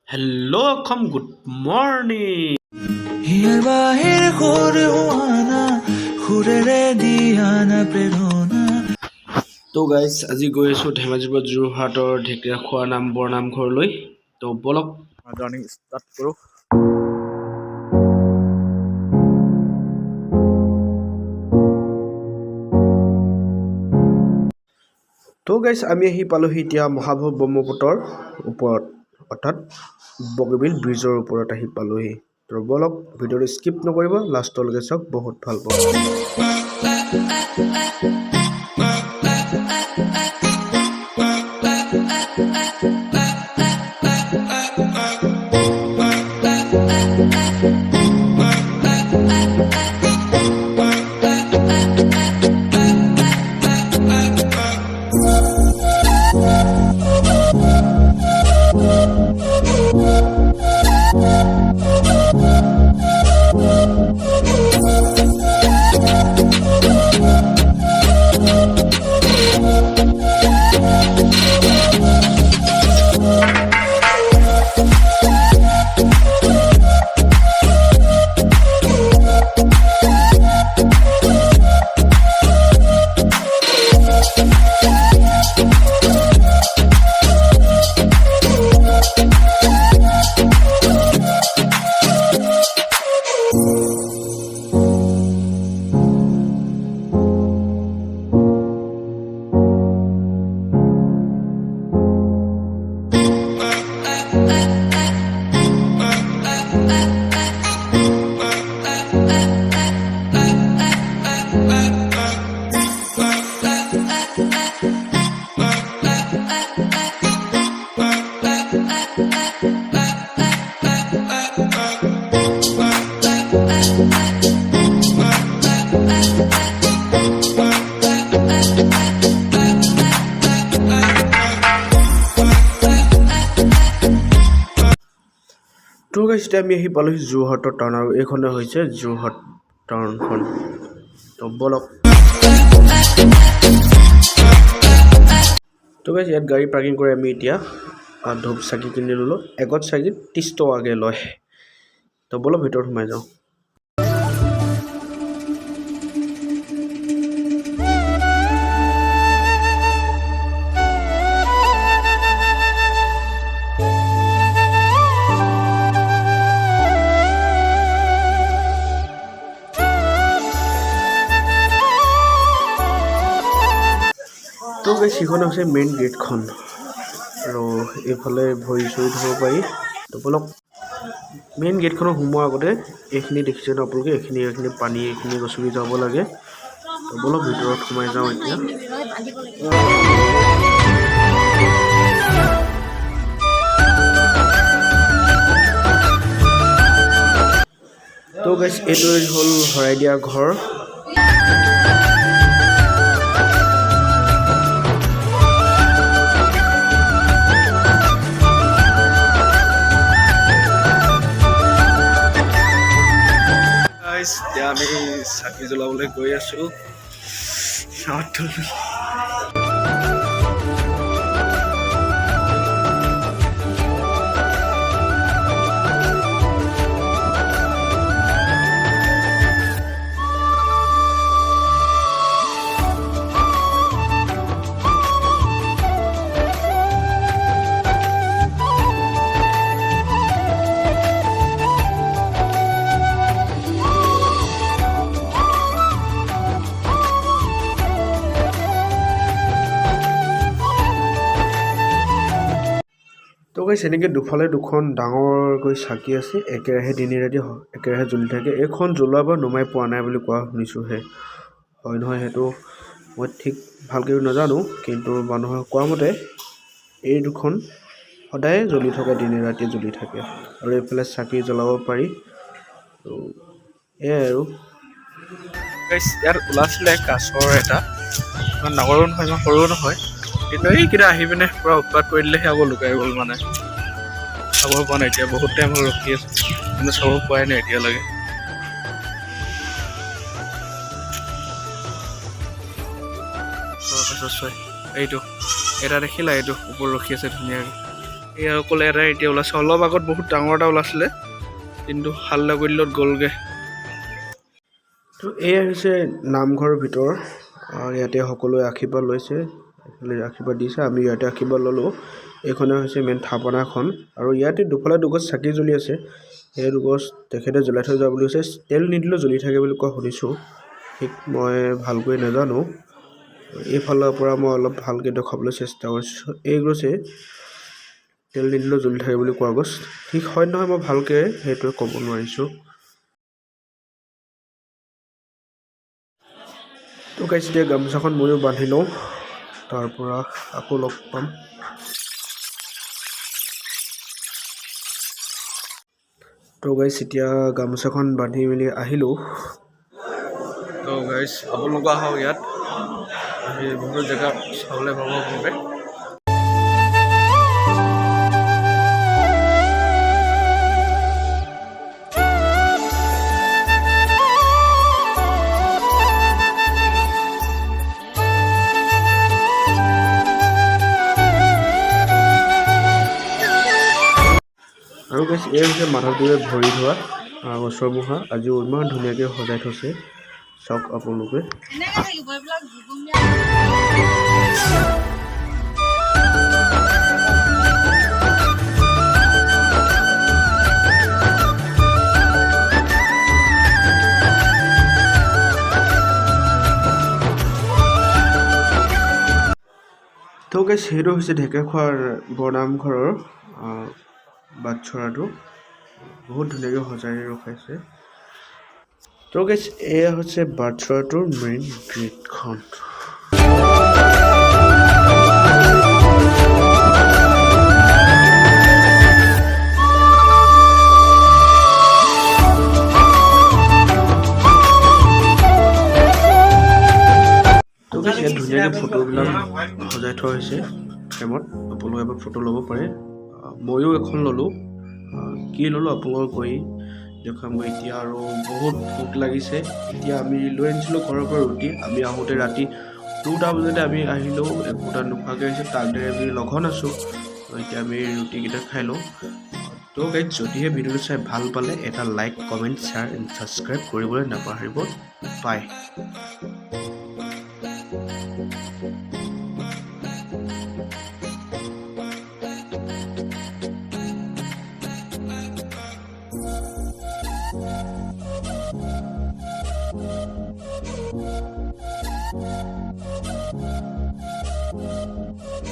Hello, come good morning. হিয়াৰ বাহিৰ কৰে হোৱানা খুৰেৰে দিয়ানা প্ৰেৰণা তো গাইজ আজি গৈ আছোঁ ধেমাজিৰ পৰা যোৰহাটৰ ঢেকীয়াখোৱা নামবৰ নামঘৰলৈ। তো বলক জাৰ্ণি ষ্টাৰ্ট কৰোঁ। তো গাইজ আমি আহি পালোহি এতিয়া মহাভোগ ব্ৰহ্মপুত্ৰৰ ওপৰত, অৰ্থাৎ বগীবিল ব্ৰিজৰ ওপৰত আহি পালোহি। তো বলক ভিডিঅ'টো স্কিপ নকৰিব, লাষ্টলৈকে চাওক, বহুত ভাল পাব। তো গাইজ এতিয়া আমি আহি পালোহি যোৰহাটৰ টাউন, আৰু এইখনে হৈছে যোৰহাট টাউনখন। তো বলক। তো গাইজ ইয়াত গাড়ী পাৰ্কিং কৰি আমি এতিয়া ধূপ চাকি কিনি ল'লোঁ। এগত চাকিত 30 টকাকৈ লয়। তো বলক ভিতৰত সোমাই যাওঁ। তো গাইজ সিখনে হৈছে মেইন গেটখন, আৰু এইফালে ভৰি চৰি ধুব পাৰি। তো বলক মেইন গেটখনত সোমোৱাৰ আগতে এইখিনি দেখিছে ন আপোনালোকে, এইখিনি পানী, এইখিনি গছকি যাব লাগে। তো বলক ভিতৰত সোমাই যাওঁ এতিয়া। তো গাইজ এইটোৱে হ'ল শৰাইদিয়া ঘৰ। এতিয়া আমি চাকি জ্বলাবলৈ গৈ আছোঁ। তো গাইজ এনেকৈ দুফালে দুখন ডাঙৰকৈ চাকি আছে, একেৰাহে দিনে ৰাতি একেৰাহে জ্বলি থাকে। এইখন জ্বলোৱাৰ পৰা নুমাই পোৱা নাই বুলি কোৱা শুনিছোঁহে, হয় নহয় সেইটো মই ঠিক ভালকৈ নাজানো, কিন্তু মানুহৰ কোৱা মতে এই দুখন সদায় জ্বলি থাকে, দিনে ৰাতি জ্বলি থাকে। আৰু এইফালে চাকি জ্বলাব পাৰি। তো এয়াই আৰু গাইজ ইয়াত ওলাইছিলে কাছৰ এটা, ইমান ডাঙৰো নহয় ইমান সৰুও নহয়, কিন্তু এইকেইটা আহি পিনে পূৰা উৎপাত কৰি দিলেহে আকৌ লুকাই গ'ল। মানে চাব পোৱা নাই, এতিয়া বহুত টাইম হ'ল ৰখি আছোঁ, কিন্তু চাব পোৱাই নাই এতিয়ালৈকে। এইটো এটা দেখিলা, এইটো ওপৰত ৰখি আছে ধুনীয়াকৈ। এয়া অকলে এটাই এতিয়া ওলাইছে অলপ আগত বহুত ডাঙৰ এটা ওলাইছিলে কিন্তু হাল্লা কৰিলত গ'লগৈ তো এয়া হৈছে নামঘৰৰ ভিতৰ ইয়াতে সকলোৱে আশীৰ্বাদ লৈছে আশীৰ্বাদ দিছে আমি ইয়াতে আশীৰ্বাদ ল'লোঁ এইখনে হৈছে মেইন থাপনাখন আৰু ইয়াতে দুফালে দুগছ চাকি জ্বলি আছে সেই দুগছ তেখেতে জ্বলাই থৈ যোৱা বুলি কৈছে তেল নিদিলেও জ্বলি থাকে বুলি কোৱা শুনিছোঁ ঠিক মই ভালকৈ নাজানো এইফালৰ পৰা মই অলপ ভালকৈ দেখুৱাবলৈ চেষ্টা কৰিছোঁ এই গছে তেল নিদিলেও জ্বলি থাকে বুলি কোৱা গছ ঠিক হয় নহয় মই ভালকৈ সেইটোৱে ক'ব নোৱাৰিছোঁ তো গাইছ এতিয়া গামোচাখন ময়ো বান্ধি লওঁ তাৰ পৰা আকৌ লগ পাম তো গাইছ এতিয়া গামোচাখন বান্ধি মেলি আহিলোঁ তো গাইছ আপোনালোক আহক ইয়াত বহুত জেগা চাবলৈ পাব আপোনালোকে আৰু গাইছ এই হৈছে মাধৱদেৱে ভৰি ধোৱা গছৰ মুঢ়া আজিও ইমান ধুনীয়াকৈ সজাই থৈছে চাওক আপোনালোকে তো গাইছ সেইটো হৈছে ঢেকীয়াখোৱাৰ বৰনামঘৰৰ বাটচৰাটো বহুত ধুনীয়াকৈ সজাই ৰখাইছে তো গাইছ এয়া হৈছে বাটচৰাটোৰ মেইন গেটখন তো গাইছ ইয়াত ধুনীয়াকৈ ফটোবিলাক সজাই থোৱা হৈছে ফ্ৰেমত আপোনালোকে এবাৰ ফটো ল'ব পাৰে ময়ো এখন ল'লোঁ কি ল'লোঁ আপোনালোকক কৈ দেখুৱামগৈ এতিয়া আৰু বহুত ভোক লাগিছে এতিয়া আমি লৈ আনিছিলোঁ ঘৰৰ পৰা ৰুটি আমি আহোঁতে ৰাতি 2টা বজাতে আমি আহিলোঁ একোটা নোখোৱাকৈ আহিছোঁ তাৰ দ্বাৰা আমি লঘন আছোঁ এতিয়া আমি ৰুটিকেইটা খাই লওঁ তো গাইজ যদিহে ভিডিঅ'টো চাই ভাল পালে এটা like comment share and subscribe কৰিবলৈ নাপাহৰিব বাই